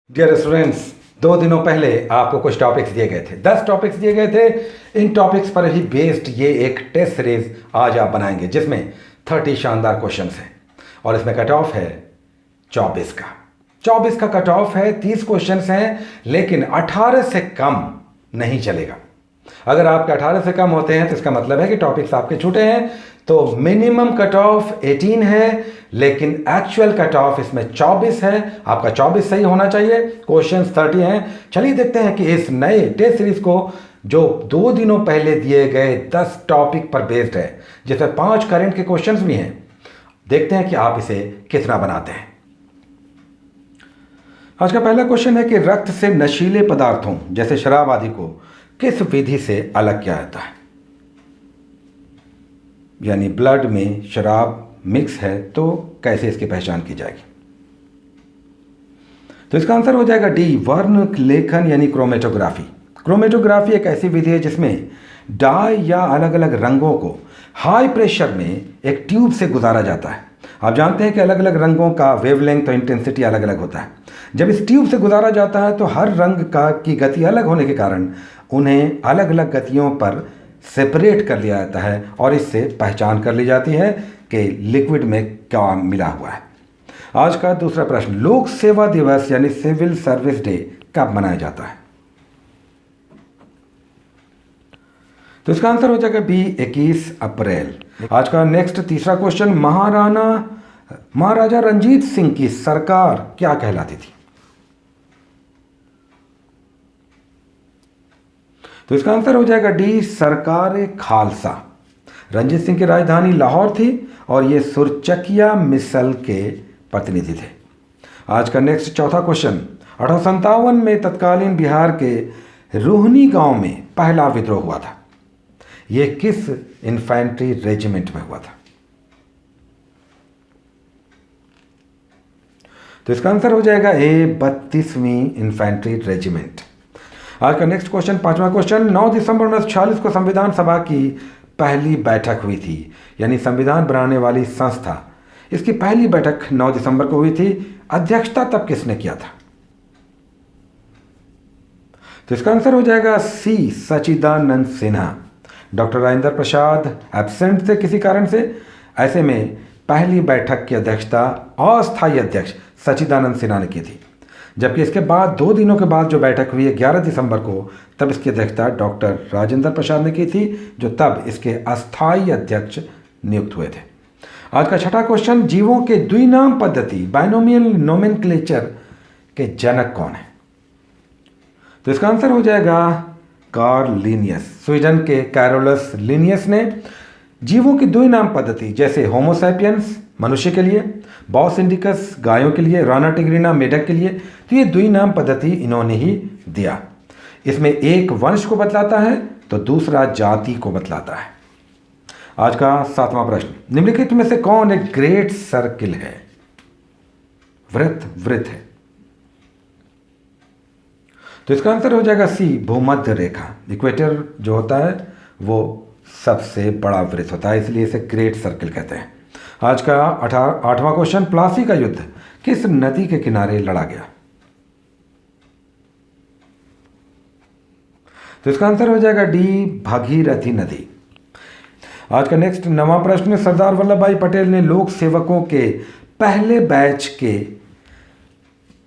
Dear students, 2 दिनों पहले आपको कुछ टॉपिक्स दिए गए थे। 10 टॉपिक्स दिए गए थे। इन टॉपिक्स पर ही बेस्ड ये एक टेस्ट सीरीज आज आप बनाएंगे जिसमें 30 शानदार क्वेश्चंस हैं और इसमें कट ऑफ है 24 का। 24 का कट ऑफ है, 30 क्वेश्चंस हैं, लेकिन 18 से कम नहीं चलेगा। अगर आपके 18 से कम होते हैं तो इसका मतलब है कि टॉपिक्स आपके छूटे हैं। तो मिनिमम कट ऑफ 18 है, लेकिन एक्चुअल कट ऑफ इसमें 24 है। आपका 24 सही होना चाहिए। क्वेश्चंस 30 हैं। चलिए देखते हैं कि इस नए टेस्ट सीरीज को जो 2 दिनों पहले दिए गए 10 टॉपिक पर बेस्ड है, जिसमें 5 करंट के क्वेश्चंस भी हैं, देखते हैं कि आप इसे कितना बनाते हैं। आज का पहला क्वेश्चन है कि रक्त से नशीले पदार्थों जैसे शराब आदि को किस विधि से अलग किया जाता है। यानी ब्लड में शराब मिक्स है तो कैसे इसकी पहचान की जाएगी। तो इसका आंसर हो जाएगा डी, वर्ण लेखन यानी क्रोमेटोग्राफी। क्रोमेटोग्राफी एक ऐसी विधि है जिसमें डाई या अलग अलग रंगों को हाई प्रेशर में एक ट्यूब से गुजारा जाता है। आप जानते हैं कि अलग अलग रंगों का वेवलेंथ और इंटेंसिटी अलग अलग होता है। जब इस ट्यूब से गुजारा जाता है तो हर रंग की गति अलग होने के कारण उन्हें अलग अलग गतियों पर सेपरेट कर लिया जाता है और इससे पहचान कर ली जाती है कि लिक्विड में क्या मिला हुआ है। आज का दूसरा प्रश्न, लोक सेवा दिवस यानी सिविल सर्विस डे कब मनाया जाता है। तो इसका आंसर हो जाएगा बी, 21 अप्रैल। आज का नेक्स्ट तीसरा क्वेश्चन, महाराजा रंजीत सिंह की सरकार क्या कहलाती थी। तो इसका आंसर हो जाएगा डी, सरकार खालसा। रंजीत सिंह की राजधानी लाहौर थी और ये सुरचकिया मिसल के प्रतिनिधि थे। आज का नेक्स्ट चौथा क्वेश्चन, 1857 में तत्कालीन बिहार के रोहनी गांव में पहला विद्रोह हुआ था। यह किस इन्फेंट्री रेजिमेंट में हुआ था। तो इसका आंसर हो जाएगा ए, 32वीं इन्फेंट्री रेजिमेंट। आज का नेक्स्ट क्वेश्चन, पांचवा क्वेश्चन, 9 दिसंबर 1946 को संविधान सभा की पहली बैठक हुई थी। यानी संविधान बनाने वाली संस्था, इसकी पहली बैठक 9 दिसंबर को हुई थी। अध्यक्षता तब किसने किया था। तो इसका आंसर हो जाएगा सी, सच्चिदानंद सिन्हा। डॉक्टर राजेंद्र प्रसाद एब्सेंट थे किसी कारण से। ऐसे में पहली बैठक की अध्यक्षता अस्थायी अध्यक्ष सच्चिदानंद सिन्हा ने की थी। जबकि इसके बाद 2 दिनों के बाद जो बैठक हुई है 11 दिसंबर को, तब इसकी अध्यक्षता डॉक्टर राजेंद्र प्रसाद ने की थी, जो तब इसके अस्थायी अध्यक्ष नियुक्त हुए थे। आज का छठा क्वेश्चन, जीवों के द्विनाम पद्धति बाइनोमियल नोमेनक्लेचर के जनक कौन है। तो इसका आंसर हो जाएगा कार्ल लिनियस। स्वीडन के कैरोलस लिनियस ने जीवों की द्विनाम पद्धति जैसे होमोसैपियंस मनुष्य के लिए, बॉस इंडिकस गायों के लिए, राना टिग्रिना मेढक के लिए, तो ये द्विनाम पद्धति इन्होंने ही दिया। इसमें एक वंश को बतलाता है तो दूसरा जाति को बतलाता है। आज का 7वां प्रश्न, निम्नलिखित में से कौन एक ग्रेट सर्किल है। वृत्त है। तो इसका आंसर हो जाएगा सी, भूमध्य रेखा। इक्वेटर जो होता है वो सबसे बड़ा वृत्त होता है, इसलिए इसे ग्रेट सर्किल कहते हैं। आज का 8वां क्वेश्चन, प्लासी का युद्ध किस नदी के किनारे लड़ा गया। तो इसका आंसर हो जाएगा डी, भागीरथी नदी। आज का नेक्स्ट 9वां प्रश्न, सरदार वल्लभ भाई पटेल ने लोक सेवकों के पहले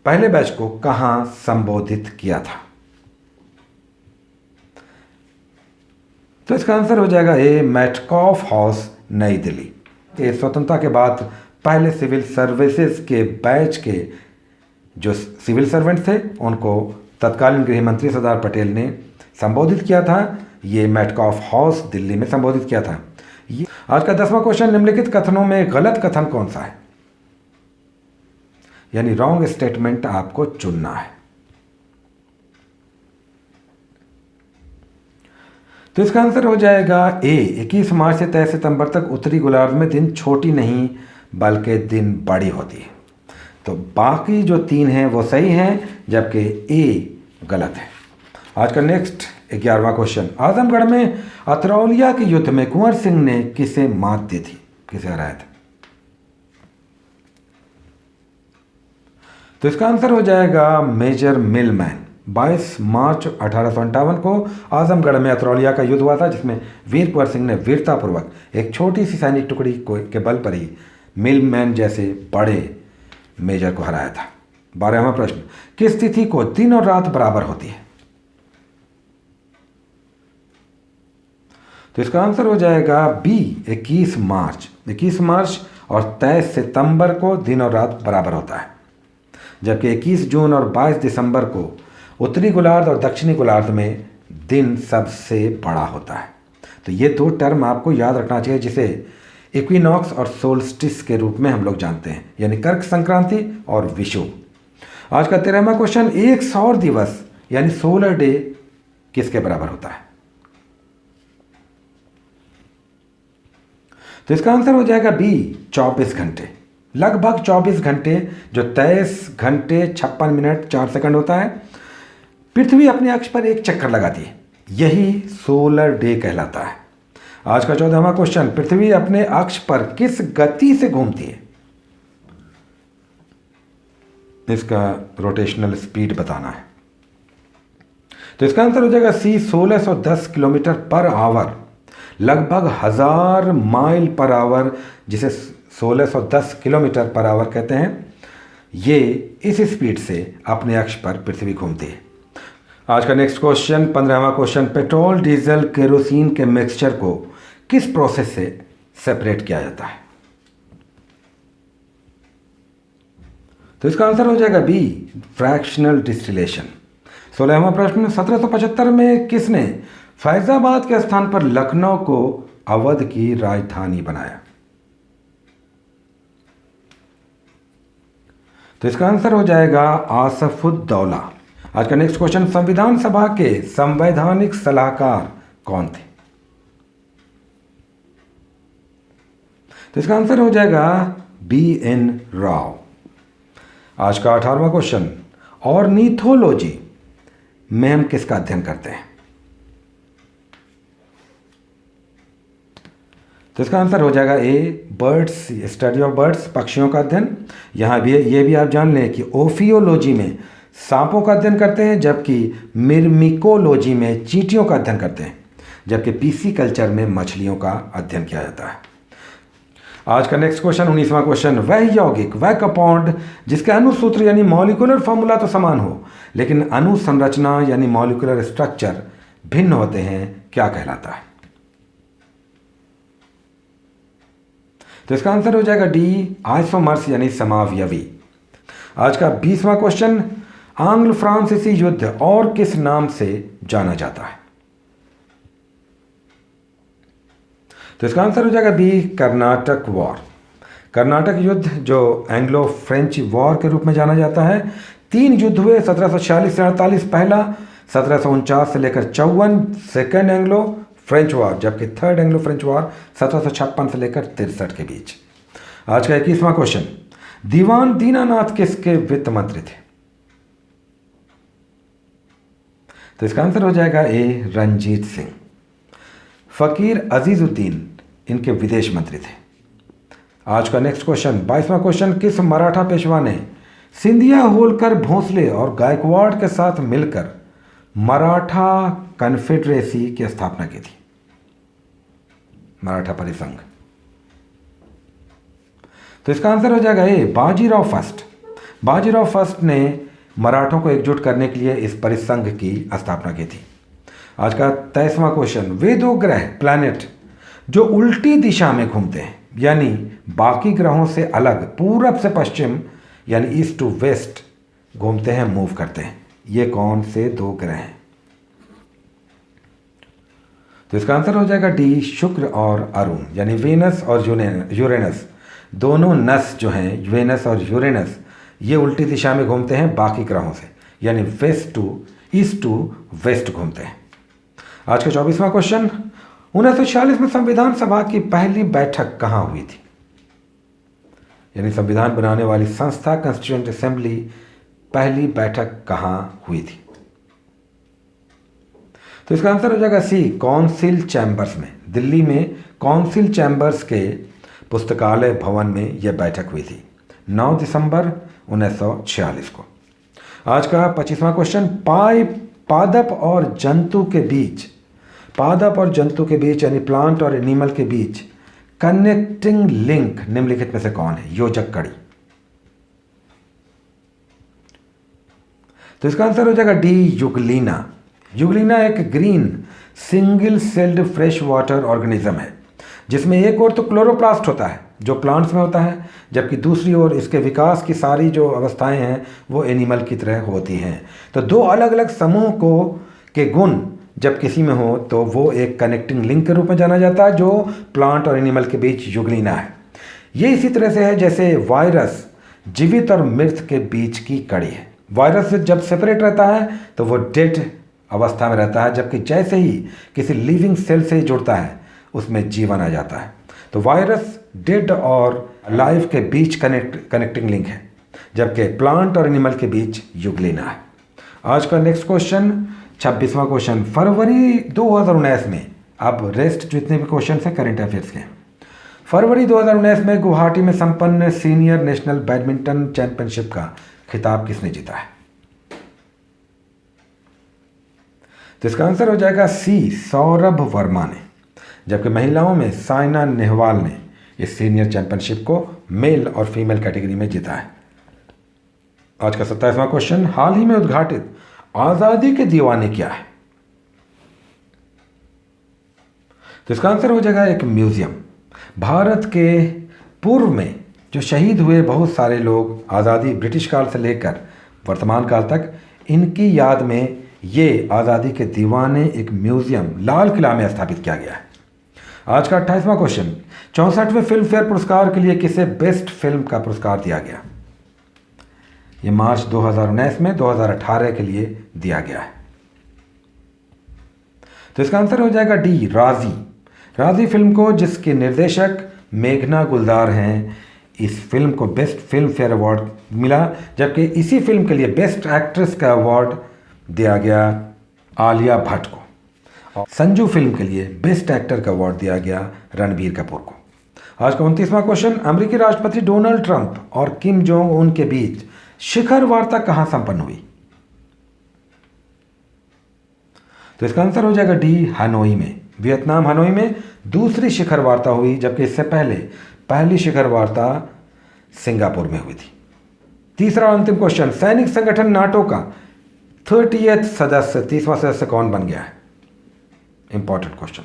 बैच को कहां संबोधित किया था। तो इसका आंसर हो जाएगा ए, मेटकॉफ हाउस, नई दिल्ली। स्वतंत्रता के बाद पहले सिविल सर्विसेज के बैच के जो सिविल सर्वेंट थे उनको तत्कालीन गृह मंत्री सरदार पटेल ने संबोधित किया था। ये मेटकॉफ हाउस दिल्ली में संबोधित किया था। आज का 10वां क्वेश्चन, निम्नलिखित कथनों में गलत कथन कौन सा है। यानी रॉन्ग स्टेटमेंट आपको चुनना है। तो इसका आंसर हो जाएगा ए, 21 मार्च से 23 सितंबर तक उत्तरी गोलार्ध में दिन छोटी नहीं बल्कि दिन बड़ी होती है। तो बाकी जो 3 हैं वो सही हैं, जबकि ए गलत है। आज का नेक्स्ट 11वां क्वेश्चन, आजमगढ़ में अतरौलिया के युद्ध में कुंवर सिंह ने किसे मात दी थी, किसे हराया था। तो इसका आंसर हो जाएगा मेजर मिलमैन। 22 मार्च 1857 को आजमगढ़ में अतरौलिया का युद्ध हुआ था, जिसमें वीर कुंवर सिंह ने वीरतापूर्वक एक छोटी सी सैनिक टुकड़ी के बल पर ही मिलमैन जैसे बड़े मेजर को हराया था। 12वां प्रश्न, किस तिथि को दिन और रात बराबर होती है? तो इसका आंसर हो जाएगा बी 21 मार्च। 21 मार्च और 23 सितंबर को दिन और रात बराबर होता है, जबकि 21 जून और 22 दिसंबर को उत्तरी गोलार्ध और दक्षिणी गोलार्ध में दिन सबसे बड़ा होता है। तो ये दो टर्म आपको याद रखना चाहिए, जिसे इक्विनॉक्स और सोल्स्टिस के रूप में हम लोग जानते हैं, यानी कर्क संक्रांति और विषुव। आज का 13वां क्वेश्चन, एक सौर दिवस यानी सोलर डे किसके बराबर होता है? तो इसका आंसर हो जाएगा बी 24 घंटे। लगभग 24 घंटे, जो 23 घंटे 56 मिनट 4 सेकंड होता है, पृथ्वी अपने अक्ष पर एक चक्कर लगाती है, यही सोलर डे कहलाता है। आज का 14वां क्वेश्चन, पृथ्वी अपने अक्ष पर किस गति से घूमती है? इसका रोटेशनल स्पीड बताना है। तो इसका आंसर हो जाएगा सी 1610 किलोमीटर पर आवर, लगभग 1000 माइल पर आवर, जिसे 1610 किलोमीटर पर आवर कहते हैं। ये इस स्पीड से अपने अक्ष पर पृथ्वी घूमती है। आज का नेक्स्ट क्वेश्चन, 15वां क्वेश्चन, पेट्रोल डीजल केरोसिन के मिक्सचर को किस प्रोसेस से सेपरेट किया जाता है? तो इसका आंसर हो जाएगा बी फ्रैक्शनल डिस्टिलेशन। 16वां प्रश्न, 1775 में किसने फैजाबाद के स्थान पर लखनऊ को अवध की राजधानी बनाया? तो इसका आंसर हो जाएगा आसफुद्दौला। आज का नेक्स्ट क्वेश्चन, संविधान सभा के संवैधानिक सलाहकार कौन थे? तो इसका आंसर हो जाएगा BN राव। आज का 18वां क्वेश्चन, ऑर्निथोलॉजी में हम किसका अध्ययन करते हैं? तो इसका आंसर हो जाएगा ए बर्ड्स, स्टडी ऑफ बर्ड्स, पक्षियों का अध्ययन। यहाँ भी ये भी आप जान लें कि ओफियोलॉजी में सांपों का अध्ययन करते हैं, जबकि मिर्मिकोलॉजी में चींटियों का अध्ययन करते हैं, जबकि पीसी कल्चर में मछलियों का अध्ययन किया जाता है। आज का नेक्स्ट क्वेश्चन, 19वां क्वेश्चन, वह यौगिक, वह कंपाउंड जिसके अणुसूत्र यानी मॉलिक्यूलर फॉर्मूला तो समान हो, लेकिन अनुसंरचना यानी मॉलिक्यूलर स्ट्रक्चर भिन्न होते हैं, क्या कहलाता है? तो इसका आंसर हो जाएगा डी आइसोमर्स यानी समावयवी। आज का 20वां क्वेश्चन, आंग्ल फ्रांसीसी युद्ध और किस नाम से जाना जाता है? तो इसका आंसर हो जाएगा बी कर्नाटक वॉर। कर्नाटक युद्ध, जो एंग्लो फ्रेंच वॉर के रूप में जाना जाता है। 3 युद्ध हुए, 1746 से 48 पहला, 1749 से लेकर 54 सेकेंड एंग्लो फ्रेंच वॉर, जबकि थर्ड एंग्लो फ्रेंच वॉर 1756 से लेकर 63 के बीच। आज का 21वां क्वेश्चन, दीवान दीनानाथ किसके वित्त मंत्री थे? तो इसका आंसर हो जाएगा ए रंजीत सिंह। फकीर अजीजुद्दीन इनके विदेश मंत्री थे। आज का नेक्स्ट क्वेश्चन, 22वां क्वेश्चन, किस मराठा पेशवा ने सिंधिया, होलकर, भोंसले और गायकवाड़ के साथ मिलकर मराठा कन्फेडरेसी की स्थापना की थी? मराठा परिसंघ। तो इसका आंसर हो जाएगा ए बाजीराव फर्स्ट। बाजीराव फर्स्ट ने मराठों को एकजुट करने के लिए इस परिसंघ की स्थापना की थी। आज का 23वां क्वेश्चन, वे 2 ग्रह प्लैनेट जो उल्टी दिशा में घूमते हैं, यानी बाकी ग्रहों से अलग पूरब से पश्चिम यानी ईस्ट टू वेस्ट घूमते हैं, मूव करते हैं, ये कौन से 2 ग्रह हैं? तो इसका आंसर हो जाएगा डी शुक्र और अरुण, यानी वेनस और यूरेनस। दोनों नस जो हैं, वेनस और यूरेनस, ये उल्टी दिशा में घूमते हैं बाकी ग्रहों से, यानी west to east to west घूमते हैं। आज का 24वां क्वेश्चन, 1946 में संविधान सभा की पहली बैठक कहाँ हुई थी? यानी संविधान बनाने वाली संस्था कॉन्स्टिट्यूएंट असेंबली पहली बैठक कहाँ हुई थी? तो इसका आंसर हो जाएगा सी काउंसिल चैम्बर्स में। दिल्ली में काउंसिल चैम्बर्स के पुस्तकालय भवन में यह बैठक हुई थी। 9 दिसंबर 1946 को। आज का 25वां क्वेश्चन, पादप और जंतु के बीच यानी प्लांट और एनिमल के बीच कनेक्टिंग लिंक निम्नलिखित में से कौन है? योजक कड़ी। तो इसका आंसर हो जाएगा डी, युगलीना। युगलीना एक green single celled fresh water organism है जिसमें एक ओर तो क्लोरोप्लास्ट होता है जो प्लांट्स में होता है, जबकि दूसरी ओर इसके विकास की सारी जो अवस्थाएं हैं वो एनिमल की तरह होती हैं। तो दो अलग अलग समूह के गुण जब किसी में हो तो वो एक कनेक्टिंग लिंक के रूप में जाना जाता है जो प्लांट और एनिमल के बीच युगलीना है। ये इसी तरह से है जैसे वायरस जीवित और मृत के बीच की कड़ी है। वायरस से जब सेपरेट रहता है तो वो डेड अवस्था में रहता है, जबकि जैसे ही किसी लिविंग सेल से जुड़ता है उसमें जीवन आ जाता है। तो वायरस डेड और लाइव के बीच कनेक्टिंग लिंक है, जबकि प्लांट और एनिमल के बीच युगलीना है। आज का नेक्स्ट क्वेश्चन 26वां क्वेश्चन, फरवरी 2019 में, अब रेस्ट जितने भी क्वेश्चन हैं करंट अफेयर्स के, फरवरी 2019 में गुवाहाटी में संपन्न सीनियर नेशनल बैडमिंटन चैंपियनशिप का खिताब किसने जीता है? तो इसका आंसर हो जाएगा सी, सौरभ वर्मा ने। जबकि महिलाओं में साइना नेहवाल ने इस सीनियर चैंपियनशिप को मेल और फीमेल कैटेगरी में जीता है। आज का 27वां क्वेश्चन, हाल ही में उद्घाटित आजादी के दीवाने क्या है? तो इसका आंसर हो जाएगा एक म्यूजियम। भारत के पूर्व में जो शहीद हुए बहुत सारे लोग आज़ादी ब्रिटिश काल से लेकर वर्तमान काल तक, इनकी याद में ये आज़ादी के दीवाने एक म्यूजियम लाल किला में स्थापित किया गया है। आज का 28वां क्वेश्चन, 64वें फिल्म फेयर पुरस्कार के लिए किसे बेस्ट फिल्म का पुरस्कार दिया गया? ये मार्च 2019 में 2018 के लिए दिया गया है। तो इसका आंसर हो जाएगा डी, राजी। राजी फिल्म को, जिसके निर्देशक मेघना गुलजार हैं, इस फिल्म को बेस्ट फिल्म फेयर अवार्ड मिला, जबकि इसी फिल्म के लिए बेस्ट एक्ट्रेस का अवार्ड दिया गया आलिया भट्ट को, और संजू फिल्म के लिए बेस्ट एक्टर का अवार्ड दिया गया रणबीर कपूर को। आज का 29वां क्वेश्चन, अमेरिकी राष्ट्रपति डोनाल्ड ट्रंप और किम जोंग उन के बीच शिखर वार्ता कहां संपन्न हुई? तो इसका आंसर हो जाएगा डी, हनोई में। वियतनाम हनोई में दूसरी शिखर वार्ता हुई, जबकि इससे पहले पहली शिखर वार्ता सिंगापुर में हुई थी। तीसरा और अंतिम क्वेश्चन, सैनिक संगठन नाटो का 30th सदस्य, 30वां सदस्य कौन बन गया है? Important question.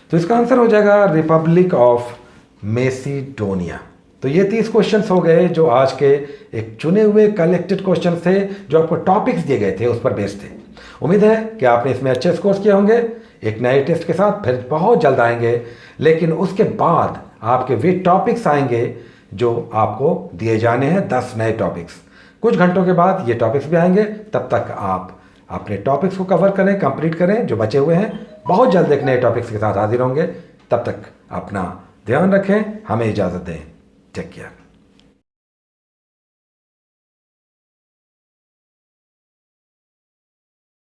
तो इसका आंसर हो जाएगा रिपब्लिक ऑफ मैसेडोनिया। तो ये 30 क्वेश्चंस हो गए जो आज के एक चुने हुए कलेक्टेड क्वेश्चंस थे जो आपको टॉपिक्स दिए गए थे उस पर बेस्ड थे। उम्मीद है कि आपने इसमें अच्छे स्कोर्स किए होंगे। एक नए टेस्ट के साथ फिर बहुत जल्द आएंगे, लेकिन उसके बाद आपके वे टॉपिक्स आएंगे जो आपको दिए जाने हैं, 10 नए टॉपिक्स। कुछ घंटों के बाद ये टॉपिक्स भी आएंगे। तब तक आप अपने टॉपिक्स को कवर करें, कंप्लीट करें जो बचे हुए हैं। बहुत जल्द एक नए टॉपिक्स के साथ हाजिर होंगे। तब तक अपना ध्यान रखें, हमें इजाज़त दें। Take care.